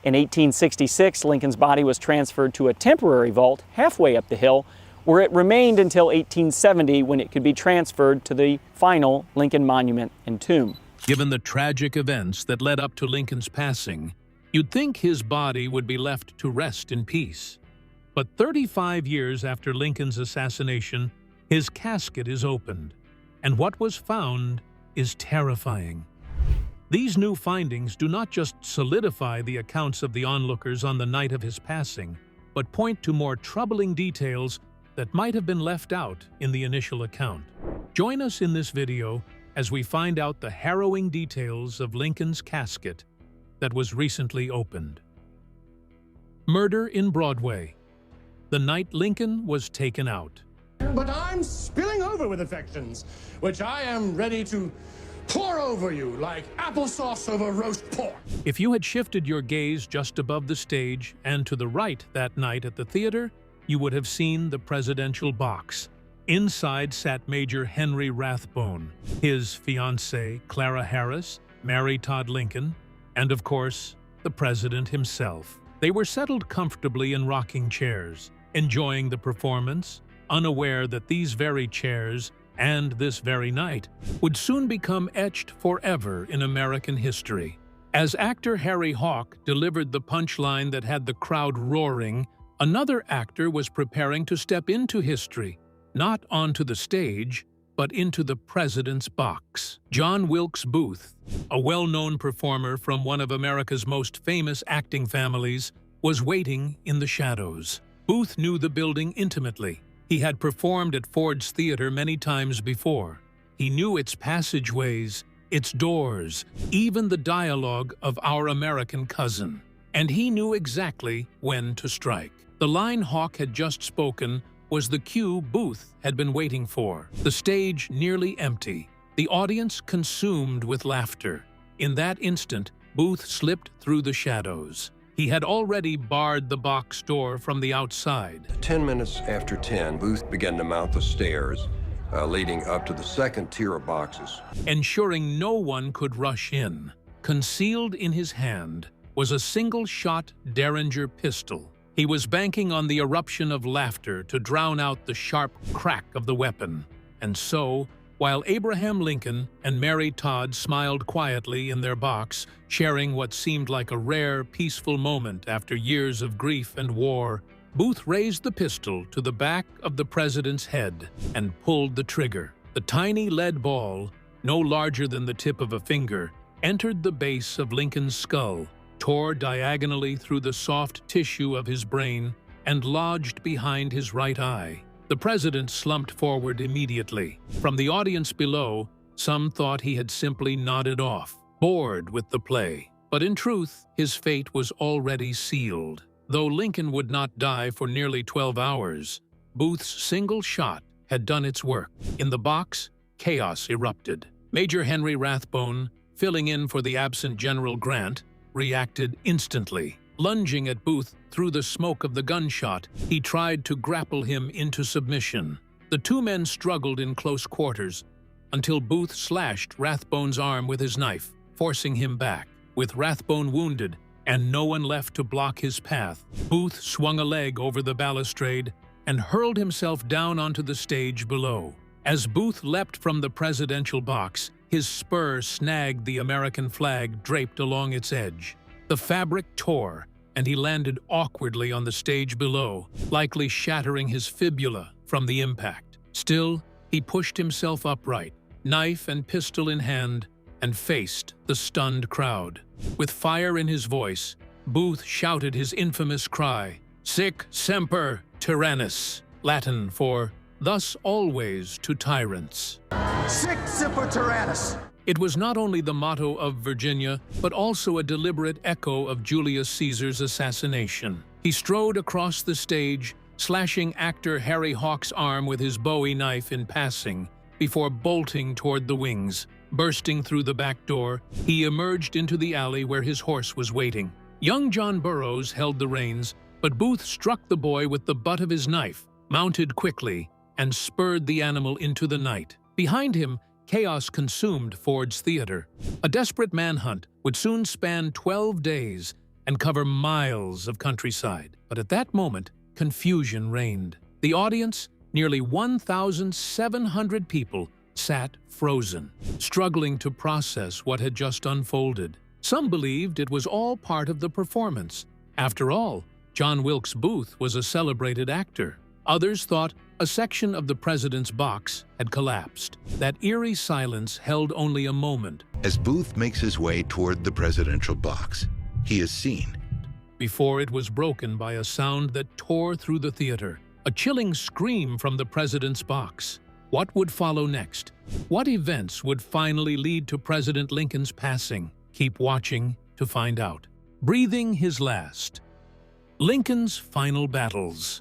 In 1866, Lincoln's body was transferred to a temporary vault halfway up the hill, where it remained until 1870 when it could be transferred to the final Lincoln Monument and Tomb. Given the tragic events that led up to Lincoln's passing, you'd think his body would be left to rest in peace. But 35 years after Lincoln's assassination, his casket is opened, and what was found is terrifying. These new findings do not just solidify the accounts of the onlookers on the night of his passing, but point to more troubling details that might have been left out in the initial account. Join us in this video as we find out the harrowing details of Lincoln's casket that was recently opened. Murder in Broadway. The night Lincoln was taken out. But I'm spilling over with affections, which I am ready to pour over you like applesauce over roast pork. If you had shifted your gaze just above the stage and to the right that night at the theater, you would have seen the presidential box. Inside sat Major Henry Rathbone, his fiancée Clara Harris, Mary Todd Lincoln, and of course, the president himself. They were settled comfortably in rocking chairs, enjoying the performance, unaware that these very chairs and this very night would soon become etched forever in American history. As actor Harry Hawk delivered the punchline that had the crowd roaring, another actor was preparing to step into history, not onto the stage, but into the president's box. John Wilkes Booth, a well-known performer from one of America's most famous acting families, was waiting in the shadows. Booth knew the building intimately. He had performed at Ford's Theater many times before. He knew its passageways, its doors, even the dialogue of Our American Cousin. And he knew exactly when to strike. The line Hawk had just spoken was the cue Booth had been waiting for. The stage nearly empty, the audience consumed with laughter. In that instant, Booth slipped through the shadows. He had already barred the box door from the outside. 10 minutes after 10, Booth began to mount the stairs, leading up to the second tier of boxes, ensuring no one could rush in. Concealed in his hand was a single-shot Derringer pistol. He was banking on the eruption of laughter to drown out the sharp crack of the weapon. And so, while Abraham Lincoln and Mary Todd smiled quietly in their box, sharing what seemed like a rare, peaceful moment after years of grief and war, Booth raised the pistol to the back of the president's head and pulled the trigger. The tiny lead ball, no larger than the tip of a finger, entered the base of Lincoln's skull, tore diagonally through the soft tissue of his brain, and lodged behind his right eye. The president slumped forward immediately. From the audience below, some thought he had simply nodded off, bored with the play. But in truth, his fate was already sealed. Though Lincoln would not die for nearly 12 hours, Booth's single shot had done its work. In the box, chaos erupted. Major Henry Rathbone, filling in for the absent General Grant, reacted instantly. Lunging at Booth through the smoke of the gunshot, he tried to grapple him into submission. The two men struggled in close quarters until Booth slashed Rathbone's arm with his knife, forcing him back. With Rathbone wounded and no one left to block his path, Booth swung a leg over the balustrade and hurled himself down onto the stage below. As Booth leapt from the presidential box, his spur snagged the American flag draped along its edge. The fabric tore, and he landed awkwardly on the stage below, likely shattering his fibula from the impact. Still, he pushed himself upright, knife and pistol in hand, and faced the stunned crowd. With fire in his voice, Booth shouted his infamous cry, "Sic semper tyrannis," Latin for "thus always to tyrants." Sic semper tyrannis. It was not only the motto of Virginia, but also a deliberate echo of Julius Caesar's assassination. He strode across the stage, slashing actor Harry Hawk's arm with his Bowie knife in passing, before bolting toward the wings. Bursting through the back door, he emerged into the alley where his horse was waiting. Young John Burroughs held the reins, but Booth struck the boy with the butt of his knife, mounted quickly, and spurred the animal into the night. Behind him, chaos consumed Ford's Theater. A desperate manhunt would soon span 12 days, and cover miles of countryside. But at that moment, confusion reigned. The audience, nearly 1,700 people, sat frozen, struggling to process what had just unfolded. Some believed it was all part of the performance. After all, John Wilkes Booth was a celebrated actor. Others thought a section of the president's box had collapsed. That eerie silence held only a moment. As Booth makes his way toward the presidential box, he is seen Before it was broken by a sound that tore through the theater, a chilling scream from the president's box. What would follow next? What events would finally lead to President Lincoln's passing? Keep watching to find out. Breathing his last. Lincoln's final battles.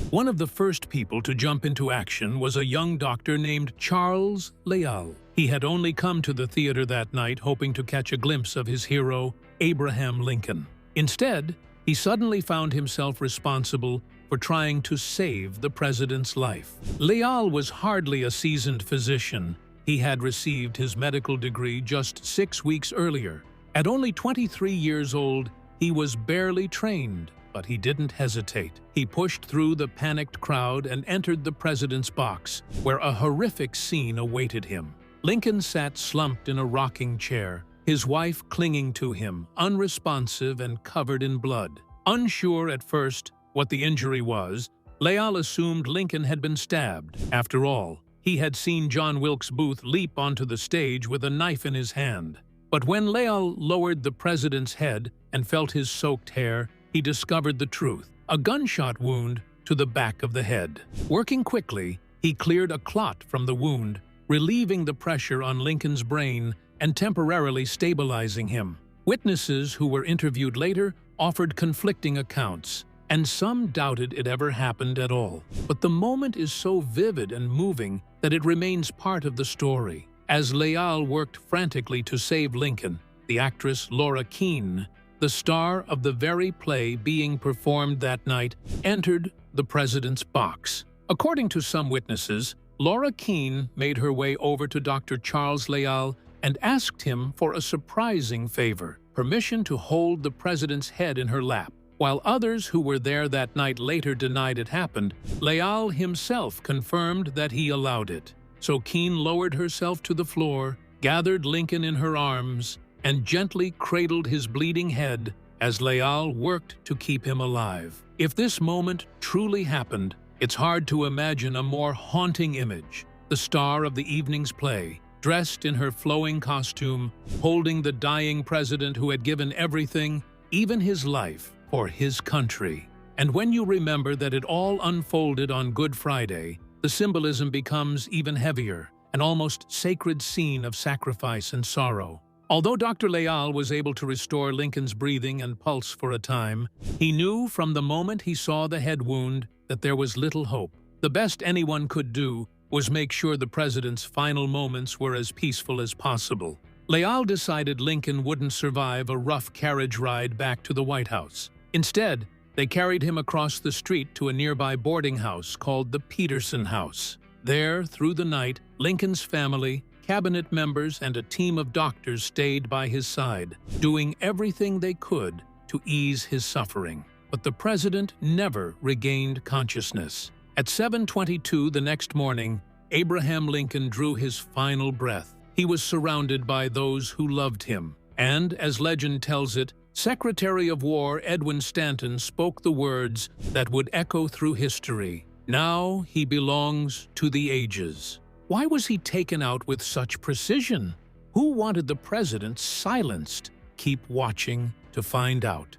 One of the first people to jump into action was a young doctor named Charles Lyell. He had only come to the theater that night hoping to catch a glimpse of his hero, Abraham Lincoln. Instead, he suddenly found himself responsible for trying to save the president's life. Lyell was hardly a seasoned physician. He had received his medical degree just 6 weeks earlier. At only 23 years old, he was barely trained, but he didn't hesitate. He pushed through the panicked crowd and entered the president's box, where a horrific scene awaited him. Lincoln sat slumped in a rocking chair, his wife clinging to him, unresponsive and covered in blood. Unsure at first what the injury was, Lyell assumed Lincoln had been stabbed. After all, he had seen John Wilkes Booth leap onto the stage with a knife in his hand. But when Lyell lowered the president's head and felt his soaked hair, he discovered the truth: a gunshot wound to the back of the head. Working quickly, he cleared a clot from the wound, relieving the pressure on Lincoln's brain and temporarily stabilizing him. Witnesses who were interviewed later offered conflicting accounts, and some doubted it ever happened at all. But the moment is so vivid and moving that it remains part of the story. As Lyell worked frantically to save Lincoln, the actress Laura Keene, the star of the very play being performed that night, entered the president's box. According to some witnesses, Laura Keene made her way over to Dr. Charles Lyell and asked him for a surprising favor: permission to hold the president's head in her lap. While others who were there that night later denied it happened, Lyell himself confirmed that he allowed it. So Keene lowered herself to the floor, gathered Lincoln in her arms, and gently cradled his bleeding head as Lyell worked to keep him alive. If this moment truly happened, it's hard to imagine a more haunting image. The star of the evening's play, dressed in her flowing costume, holding the dying president who had given everything, even his life, for his country. And when you remember that it all unfolded on Good Friday, the symbolism becomes even heavier, an almost sacred scene of sacrifice and sorrow. Although Dr. Lyell was able to restore Lincoln's breathing and pulse for a time, he knew from the moment he saw the head wound that there was little hope. The best anyone could do was make sure the president's final moments were as peaceful as possible. Lyell decided Lincoln wouldn't survive a rough carriage ride back to the White House. Instead, they carried him across the street to a nearby boarding house called the Peterson House. There, through the night, Lincoln's family, cabinet members, and a team of doctors stayed by his side, doing everything they could to ease his suffering. But the president never regained consciousness. At 7:22 the next morning, Abraham Lincoln drew his final breath. He was surrounded by those who loved him, and, as legend tells it, Secretary of War Edwin Stanton spoke the words that would echo through history: "Now he belongs to the ages." Why was he taken out with such precision? Who wanted the president silenced? Keep watching to find out.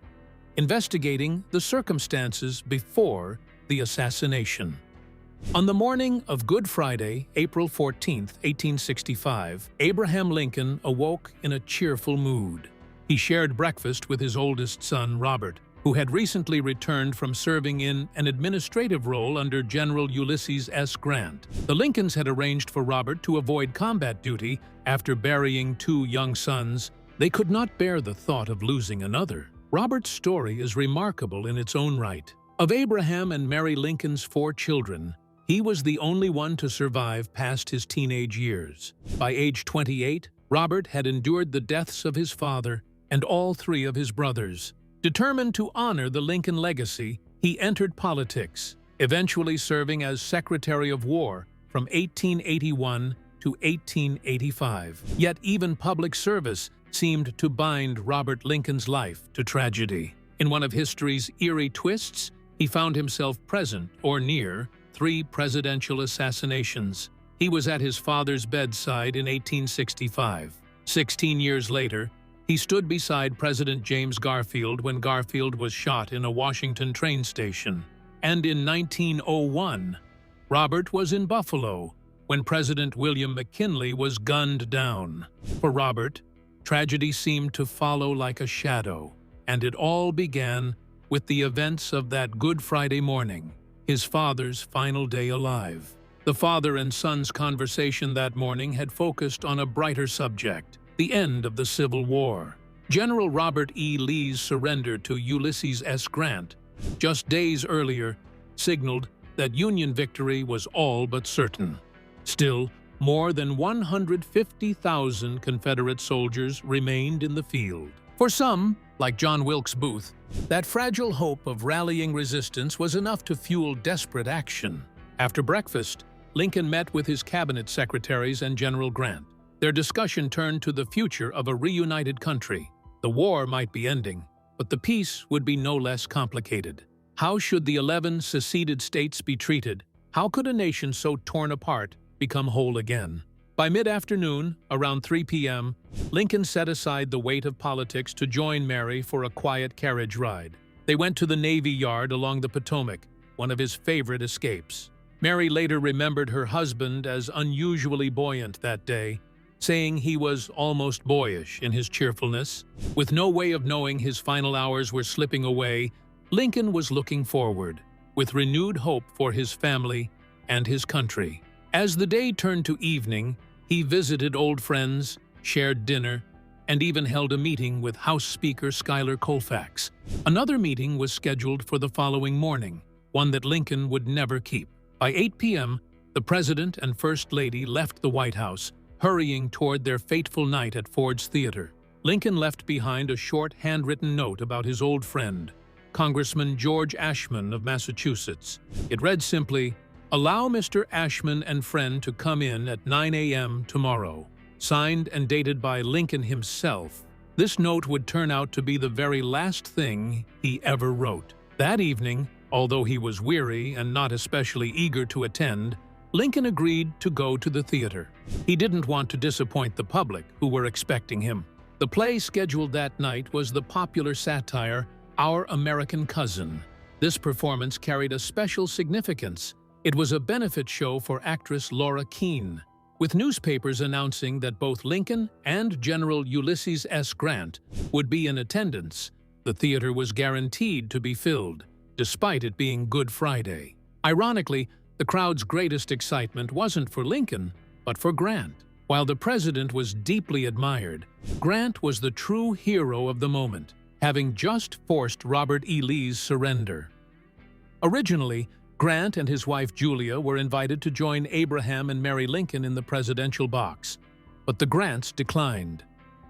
Investigating the circumstances before the assassination. On the morning of Good Friday, April 14, 1865, Abraham Lincoln awoke in a cheerful mood. He shared breakfast with his oldest son, Robert, who had recently returned from serving in an administrative role under General Ulysses S. Grant. The Lincolns had arranged for Robert to avoid combat duty after burying 2 young sons. They could not bear the thought of losing another. Robert's story is remarkable in its own right. Of Abraham and Mary Lincoln's 4 children, he was the only one to survive past his teenage years. By age 28, Robert had endured the deaths of his father and all 3 of his brothers. Determined to honor the Lincoln legacy, he entered politics, eventually serving as Secretary of War from 1881 to 1885. Yet even public service seemed to bind Robert Lincoln's life to tragedy. In one of history's eerie twists, he found himself present or near 3 presidential assassinations. He was at his father's bedside in 1865. 16 years later, he stood beside President James Garfield when Garfield was shot in a Washington train station. And in 1901, Robert was in Buffalo when President William McKinley was gunned down. For Robert, tragedy seemed to follow like a shadow, and it all began with the events of that Good Friday morning, his father's final day alive. The father and son's conversation that morning had focused on a brighter subject: the end of the Civil War. General Robert E. Lee's surrender to Ulysses S. Grant, just days earlier, signaled that Union victory was all but certain. Still, more than 150,000 Confederate soldiers remained in the field. For some, like John Wilkes Booth, that fragile hope of rallying resistance was enough to fuel desperate action. After breakfast, Lincoln met with his cabinet secretaries and General Grant. Their discussion turned to the future of a reunited country. The war might be ending, but the peace would be no less complicated. How should the 11 seceded states be treated? How could a nation so torn apart become whole again? By mid-afternoon, around 3 p.m., Lincoln set aside the weight of politics to join Mary for a quiet carriage ride. They went to the Navy Yard along the Potomac, one of his favorite escapes. Mary later remembered her husband as unusually buoyant that day, saying he was almost boyish in his cheerfulness. With no way of knowing his final hours were slipping away, Lincoln was looking forward, with renewed hope for his family and his country. As the day turned to evening, he visited old friends, shared dinner, and even held a meeting with House Speaker Schuyler Colfax. Another meeting was scheduled for the following morning, one that Lincoln would never keep. By 8 p.m., the President and First Lady left the White House, hurrying toward their fateful night at Ford's Theater. Lincoln left behind a short handwritten note about his old friend, Congressman George Ashmun of Massachusetts. It read simply, "Allow Mr. Ashmun and friend to come in at 9 a.m. tomorrow." Signed and dated by Lincoln himself, this note would turn out to be the very last thing he ever wrote. That evening, although he was weary and not especially eager to attend, Lincoln agreed to go to the theater. He didn't want to disappoint the public, who were expecting him. The play scheduled that night was the popular satire, Our American Cousin. This performance carried a special significance. It was a benefit show for actress Laura Keene, with newspapers announcing that both Lincoln and General Ulysses S. Grant would be in attendance. The theater was guaranteed to be filled, despite it being Good Friday. Ironically, the crowd's greatest excitement wasn't for Lincoln, but for Grant. While the president was deeply admired, Grant was the true hero of the moment, having just forced Robert E. Lee's surrender. Originally, Grant and his wife Julia were invited to join Abraham and Mary Lincoln in the presidential box, but the Grants declined.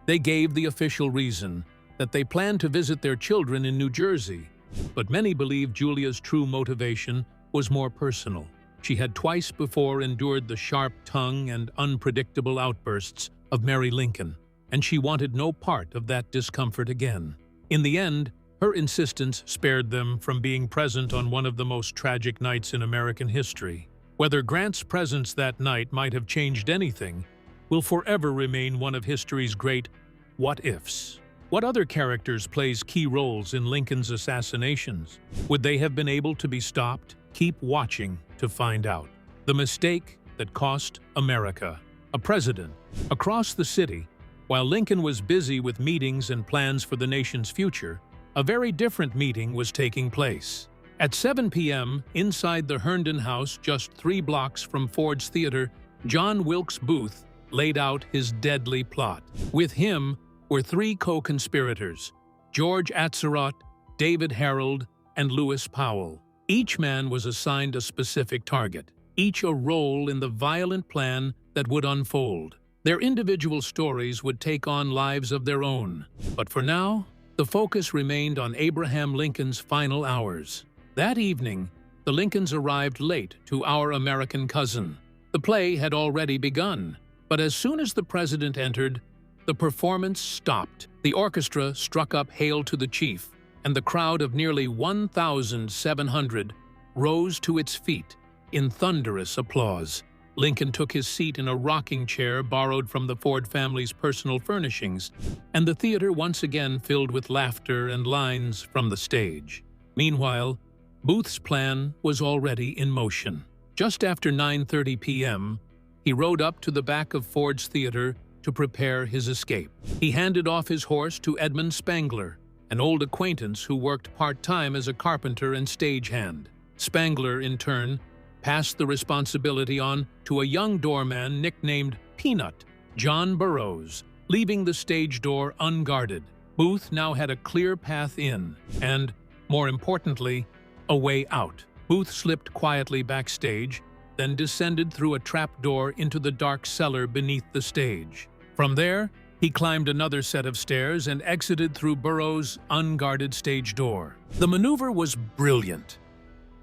They gave the official reason that they planned to visit their children in New Jersey, but many believe Julia's true motivation was more personal. She had twice before endured the sharp tongue and unpredictable outbursts of Mary Lincoln, and she wanted no part of that discomfort again. In the end, her insistence spared them from being present on one of the most tragic nights in American history. Whether Grant's presence that night might have changed anything will forever remain one of history's great what-ifs. What other characters plays key roles in Lincoln's assassinations? Would they have been able to be stopped? Keep watching to find out. The mistake that cost America a president. Across the city, while Lincoln was busy with meetings and plans for the nation's future, a very different meeting was taking place. At 7 p.m., inside the Herndon House, just 3 blocks from Ford's Theater, John Wilkes Booth laid out his deadly plot. With him were 3 co-conspirators, George Atzerodt, David Harold, and Lewis Powell. Each man was assigned a specific target, each a role in the violent plan that would unfold. Their individual stories would take on lives of their own. But for now, the focus remained on Abraham Lincoln's final hours. That evening, the Lincolns arrived late to Our American Cousin. The play had already begun, but as soon as the president entered, the performance stopped. The orchestra struck up Hail to the Chief, and the crowd of nearly 1,700 rose to its feet in thunderous applause. Lincoln took his seat in a rocking chair borrowed from the Ford family's personal furnishings, and the theater once again filled with laughter and lines from the stage. Meanwhile, Booth's plan was already in motion. Just after 9:30 p.m., he rode up to the back of Ford's theater to prepare his escape. He handed off his horse to Edmund Spangler, an old acquaintance who worked part-time as a carpenter and stagehand. Spangler, in turn, passed the responsibility on to a young doorman nicknamed Peanut, John Burroughs, leaving the stage door unguarded. Booth now had a clear path in and, more importantly, a way out. Booth slipped quietly backstage, then descended through a trapdoor into the dark cellar beneath the stage. From there, he climbed another set of stairs and exited through Burroughs' unguarded stage door. The maneuver was brilliant.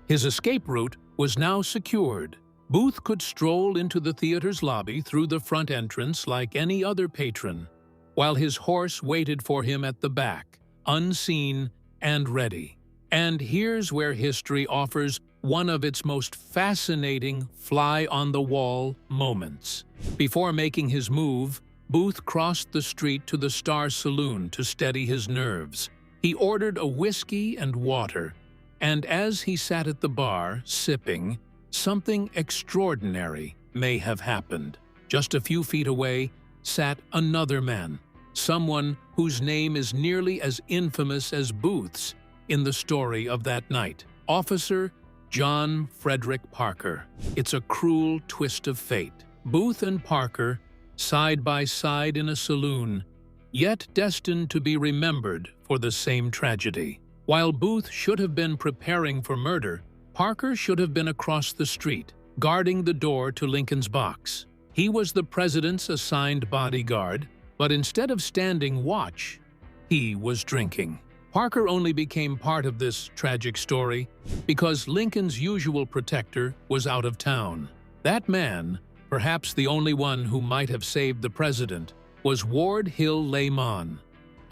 His escape route was now secured. Booth could stroll into the theater's lobby through the front entrance like any other patron, while his horse waited for him at the back, unseen and ready. And here's where history offers one of its most fascinating fly-on-the-wall moments. Before making his move, Booth crossed the street to the Star Saloon to steady his nerves. He ordered a whiskey and water, and as he sat at the bar, sipping, something extraordinary may have happened. Just a few feet away sat another man, someone whose name is nearly as infamous as Booth's in the story of that night. Officer John Frederick Parker. It's a cruel twist of fate. Booth and Parker, side by side in a saloon, yet destined to be remembered for the same tragedy. While Booth should have been preparing for murder, Parker should have been across the street, guarding the door to Lincoln's box. He was the president's assigned bodyguard, but instead of standing watch, he was drinking. Parker only became part of this tragic story because Lincoln's usual protector was out of town. That man, perhaps the only one who might have saved the president, was Ward Hill Layman,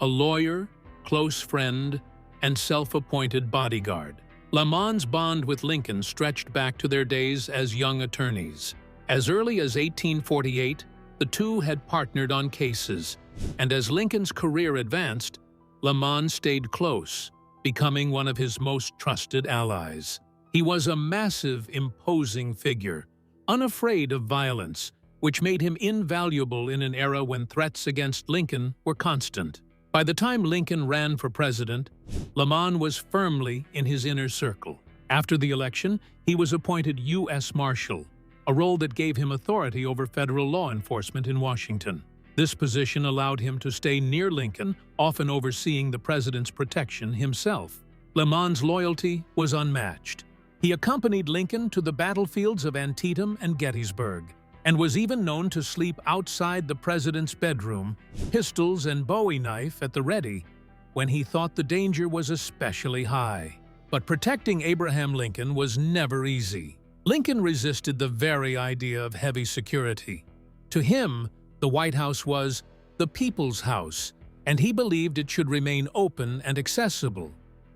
a lawyer, close friend, and self-appointed bodyguard. Layman's bond with Lincoln stretched back to their days as young attorneys. As early as 1848, the two had partnered on cases, and as Lincoln's career advanced, Layman stayed close, becoming one of his most trusted allies. He was a massive, imposing figure, unafraid of violence, which made him invaluable in an era when threats against Lincoln were constant. By the time Lincoln ran for president, Layman was firmly in his inner circle. After the election, he was appointed U.S. Marshal, a role that gave him authority over federal law enforcement in Washington. This position allowed him to stay near Lincoln, often overseeing the president's protection himself. Layman's loyalty was unmatched. He accompanied Lincoln to the battlefields of Antietam and Gettysburg, and was even known to sleep outside the president's bedroom, pistols and Bowie knife at the ready, when he thought the danger was especially high. But protecting Abraham Lincoln was never easy. Lincoln resisted the very idea of heavy security. To him, the White House was the people's house, and he believed it should remain open and accessible.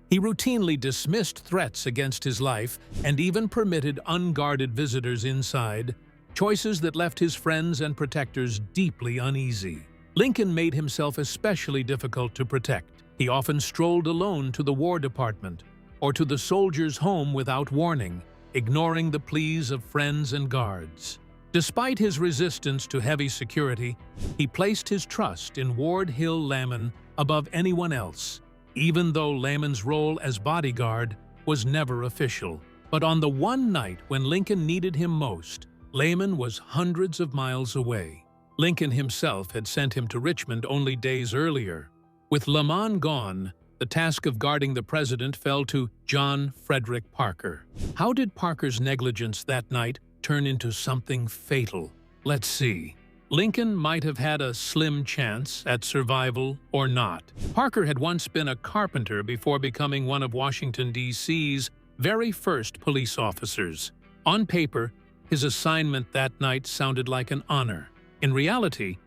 He routinely dismissed threats against his life and even permitted unguarded visitors inside, choices that left his friends and protectors deeply uneasy. Lincoln made himself especially difficult to protect. He often strolled alone to the War Department or to the soldier's home without warning, ignoring the pleas of friends and guards. Despite his resistance to heavy security, he placed his trust in Ward Hill Layman above anyone else, even though Layman's role as bodyguard was never official. But on the one night when Lincoln needed him most, Layman was hundreds of miles away. Lincoln himself had sent him to Richmond only days earlier. With Layman gone, the task of guarding the president fell to John Frederick Parker. How did Parker's negligence that night turn into something fatal? Let's see. Lincoln might have had a slim chance at survival or not. Parker had once been a carpenter before becoming one of Washington, D.C.'s very first police officers. On paper, his assignment that night sounded like an honor. In reality,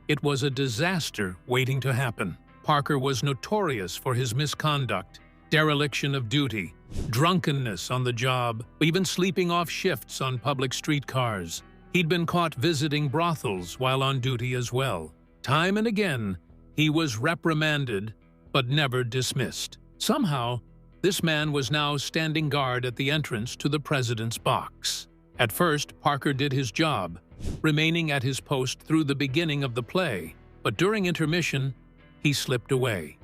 it was a disaster waiting to happen. Parker was notorious for his misconduct, dereliction of duty, drunkenness on the job, even sleeping off shifts on public streetcars. He'd been caught visiting brothels while on duty as well. Time and again, he was reprimanded, but never dismissed. Somehow, this man was now standing guard at the entrance to the president's box. At first, Parker did his job, remaining at his post through the beginning of the play, but during intermission, he slipped away.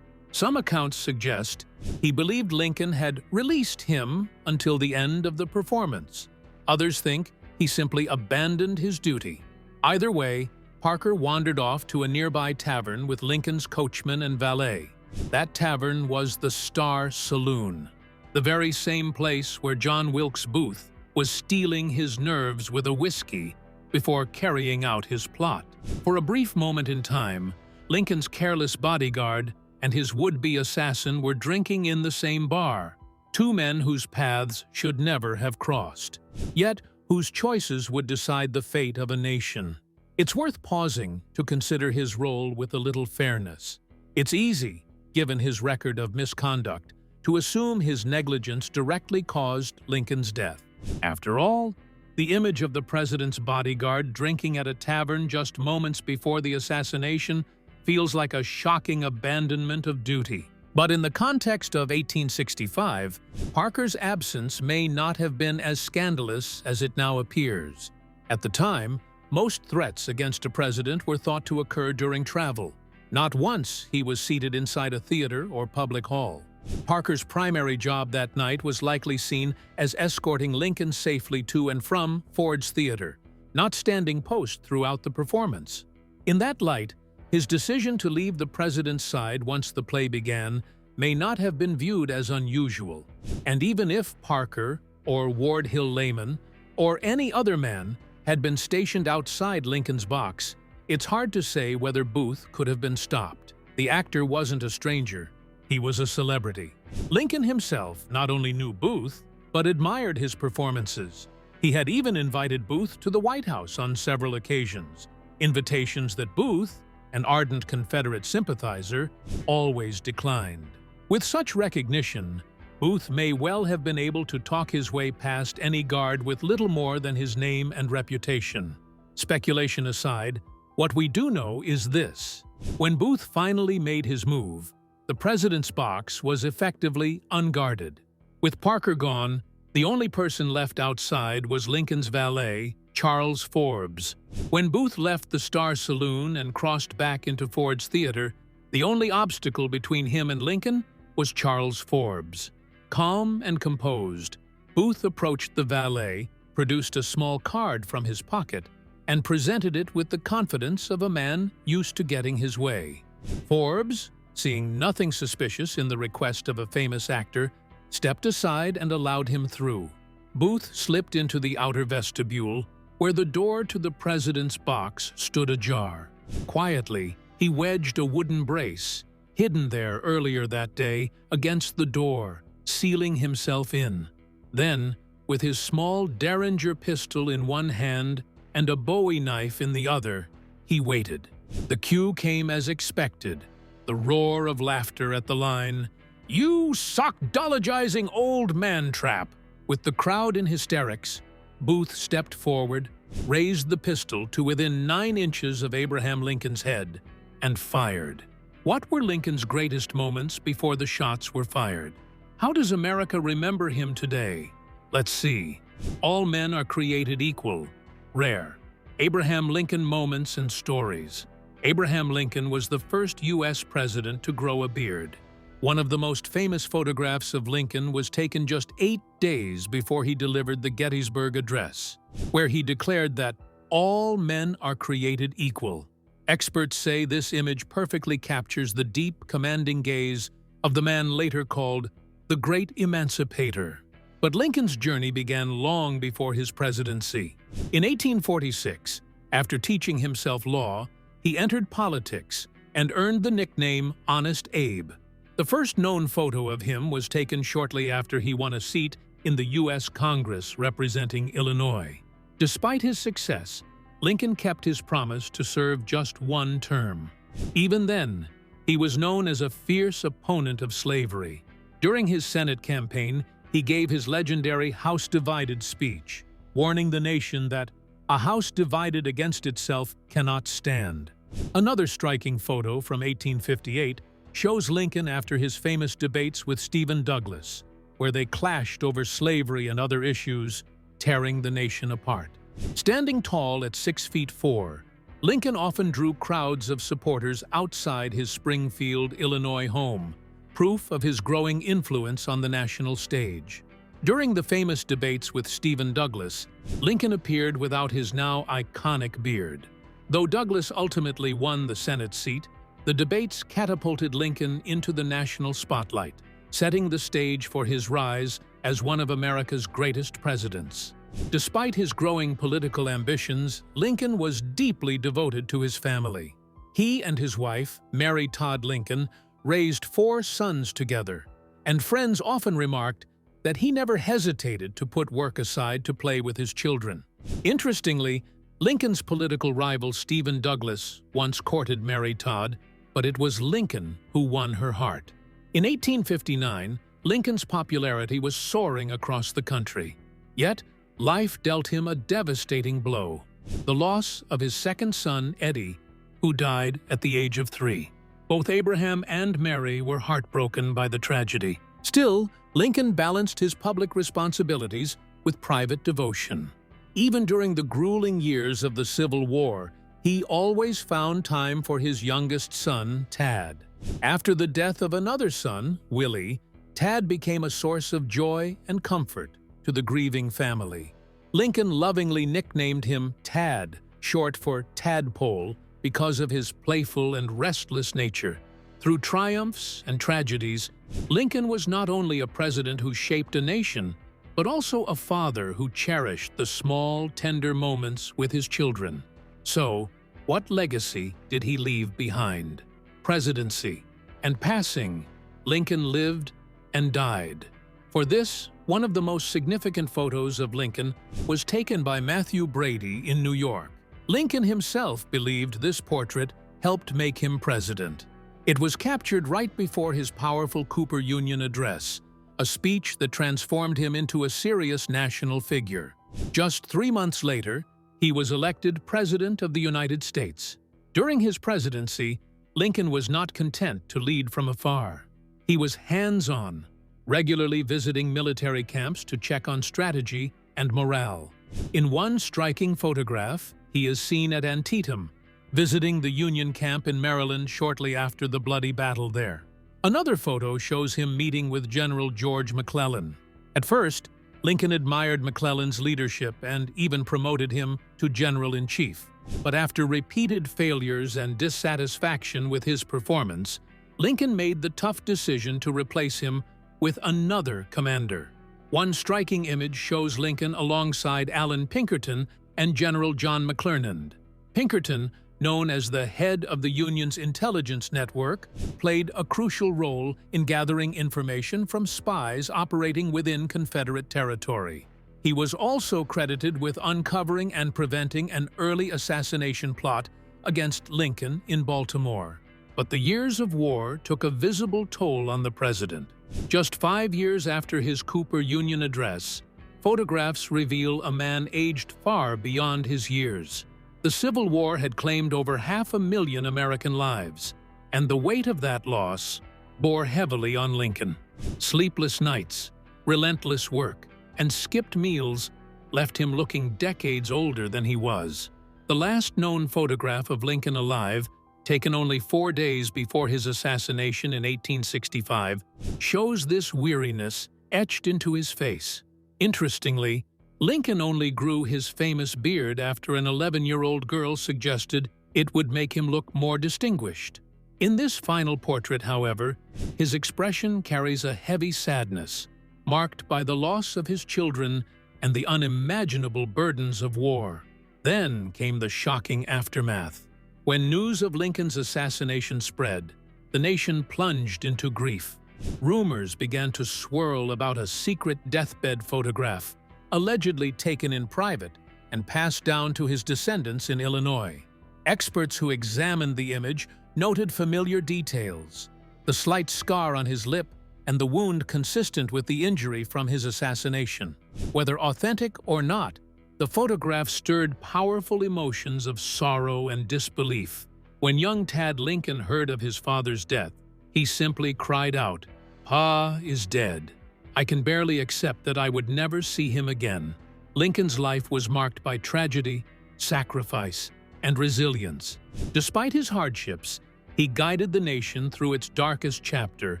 Some accounts suggest he believed Lincoln had released him until the end of the performance. Others think he simply abandoned his duty. Either way, Parker wandered off to a nearby tavern with Lincoln's coachman and valet. That tavern was the Star Saloon, the very same place where John Wilkes Booth was stealing his nerves with a whiskey before carrying out his plot. For a brief moment in time, Lincoln's careless bodyguard and his would-be assassin were drinking in the same bar, two men whose paths should never have crossed, yet whose choices would decide the fate of a nation. It's worth pausing to consider his role with a little fairness. It's easy, given his record of misconduct, to assume his negligence directly caused Lincoln's death. After all, the image of the president's bodyguard drinking at a tavern just moments before the assassination feels like a shocking abandonment of duty. But in the context of 1865, Parker's absence may not have been as scandalous as it now appears. At the time, most threats against a president were thought to occur during travel. Not once he was seated inside a theater or public hall. Parker's primary job that night was likely seen as escorting Lincoln safely to and from Ford's Theater, not standing post throughout the performance. In that light, his decision to leave the president's side once the play began may not have been viewed as unusual. And even if Parker, or Ward Hill Layman, or any other man had been stationed outside Lincoln's box, it's hard to say whether Booth could have been stopped. The actor wasn't a stranger. He was a celebrity. Lincoln himself not only knew Booth, but admired his performances. He had even invited Booth to the White House on several occasions, invitations that Booth, an ardent Confederate sympathizer, always declined. With such recognition, Booth may well have been able to talk his way past any guard with little more than his name and reputation. Speculation aside, what we do know is this. When Booth finally made his move, the president's box was effectively unguarded. With Parker gone, the only person left outside was Lincoln's valet, Charles Forbes. When Booth left the Star Saloon and crossed back into Ford's Theater, the only obstacle between him and Lincoln was Charles Forbes. Calm and composed, Booth approached the valet, produced a small card from his pocket, and presented it with the confidence of a man used to getting his way. Forbes, seeing nothing suspicious in the request of a famous actor, stepped aside and allowed him through. Booth slipped into the outer vestibule, where the door to the president's box stood ajar. Quietly, he wedged a wooden brace, hidden there earlier that day, against the door, sealing himself in. Then, with his small Derringer pistol in one hand and a Bowie knife in the other, he waited. The cue came as expected, the roar of laughter at the line, "You sockdologizing old man-trap!" With the crowd in hysterics, Booth stepped forward, raised the pistol to within 9 inches of Abraham Lincoln's head, and fired. What were Lincoln's greatest moments before the shots were fired? How does America remember him today? Let's see. All men are created equal. Rare. Abraham Lincoln moments and stories. Abraham Lincoln was the first U.S. president to grow a beard. One of the most famous photographs of Lincoln was taken just 8 days before he delivered the Gettysburg Address, where he declared that all men are created equal. Experts say this image perfectly captures the deep, commanding gaze of the man later called the Great Emancipator. But Lincoln's journey began long before his presidency. In 1846, After teaching himself law, he entered politics and earned the nickname Honest Abe. The first known photo of him was taken shortly after he won a seat in the U.S. Congress representing Illinois. Despite his success, Lincoln kept his promise to serve just one term. Even then, he was known as a fierce opponent of slavery. During his Senate campaign, he gave his legendary House Divided speech, warning the nation that a house divided against itself cannot stand. Another striking photo from 1858 shows Lincoln after his famous debates with Stephen Douglas, where they clashed over slavery and other issues, tearing the nation apart. Standing tall at 6'4", Lincoln often drew crowds of supporters outside his Springfield, Illinois home, proof of his growing influence on the national stage. During the famous debates with Stephen Douglas, Lincoln appeared without his now iconic beard. Though Douglas ultimately won the Senate seat, the debates catapulted Lincoln into the national spotlight, setting the stage for his rise as one of America's greatest presidents. Despite his growing political ambitions, Lincoln was deeply devoted to his family. He and his wife, Mary Todd Lincoln, raised 4 sons together, and friends often remarked that he never hesitated to put work aside to play with his children. Interestingly, Lincoln's political rival Stephen Douglas once courted Mary Todd, but it was Lincoln who won her heart. In 1859, Lincoln's popularity was soaring across the country. Yet, life dealt him a devastating blow: the loss of his second son, Eddie, who died at the age of 3. Both Abraham and Mary were heartbroken by the tragedy. Still, Lincoln balanced his public responsibilities with private devotion. Even during the grueling years of the Civil War, he always found time for his youngest son, Tad. After the death of another son, Willie, Tad became a source of joy and comfort to the grieving family. Lincoln lovingly nicknamed him Tad, short for tadpole, because of his playful and restless nature. Through triumphs and tragedies, Lincoln was not only a president who shaped a nation, but also a father who cherished the small, tender moments with his children. So, what legacy did he leave behind? Presidency and passing, Lincoln lived and died. For this, one of the most significant photos of Lincoln was taken by Matthew Brady in New York. Lincoln himself believed this portrait helped make him president. It was captured right before his powerful Cooper Union address, a speech that transformed him into a serious national figure. Just 3 months later, he was elected President of the United States. During his presidency, Lincoln was not content to lead from afar. He was hands-on, regularly visiting military camps to check on strategy and morale. In one striking photograph, he is seen at Antietam, visiting the Union camp in Maryland shortly after the bloody battle there. Another photo shows him meeting with General George McClellan. At first, Lincoln admired McClellan's leadership and even promoted him to General-in-Chief. But after repeated failures and dissatisfaction with his performance, Lincoln made the tough decision to replace him with another commander. One striking image shows Lincoln alongside Allan Pinkerton and General John McClernand. Pinkerton, known as the head of the Union's intelligence network, played a crucial role in gathering information from spies operating within Confederate territory. He was also credited with uncovering and preventing an early assassination plot against Lincoln in Baltimore. But the years of war took a visible toll on the president. Just 5 years after his Cooper Union address, photographs reveal a man aged far beyond his years. The Civil War had claimed over 500,000 American lives, and the weight of that loss bore heavily on Lincoln. Sleepless nights, relentless work, and skipped meals left him looking decades older than he was. The last known photograph of Lincoln alive, taken only 4 days before his assassination in 1865, shows this weariness etched into his face. Interestingly, Lincoln only grew his famous beard after an 11-year-old girl suggested it would make him look more distinguished. In this final portrait, however, his expression carries a heavy sadness, marked by the loss of his children and the unimaginable burdens of war. Then came the shocking aftermath. When news of Lincoln's assassination spread, the nation plunged into grief. Rumors began to swirl about a secret deathbed photograph, allegedly taken in private and passed down to his descendants in Illinois. Experts who examined the image noted familiar details: the slight scar on his lip and the wound consistent with the injury from his assassination. Whether authentic or not, the photograph stirred powerful emotions of sorrow and disbelief. When young Tad Lincoln heard of his father's death, he simply cried out, "Pa is dead. I can barely accept that I would never see him again." Lincoln's life was marked by tragedy, sacrifice, and resilience. Despite his hardships, he guided the nation through its darkest chapter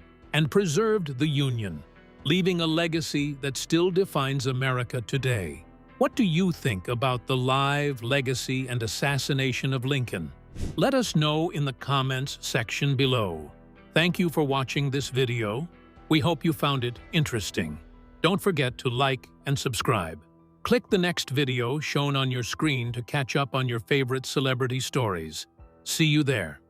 and preserved the Union, leaving a legacy that still defines America today. What do you think about the life, legacy, and assassination of Lincoln? Let us know in the comments section below. Thank you for watching this video. We hope you found it interesting. Don't forget to like and subscribe. Click the next video shown on your screen to catch up on your favorite celebrity stories. See you there.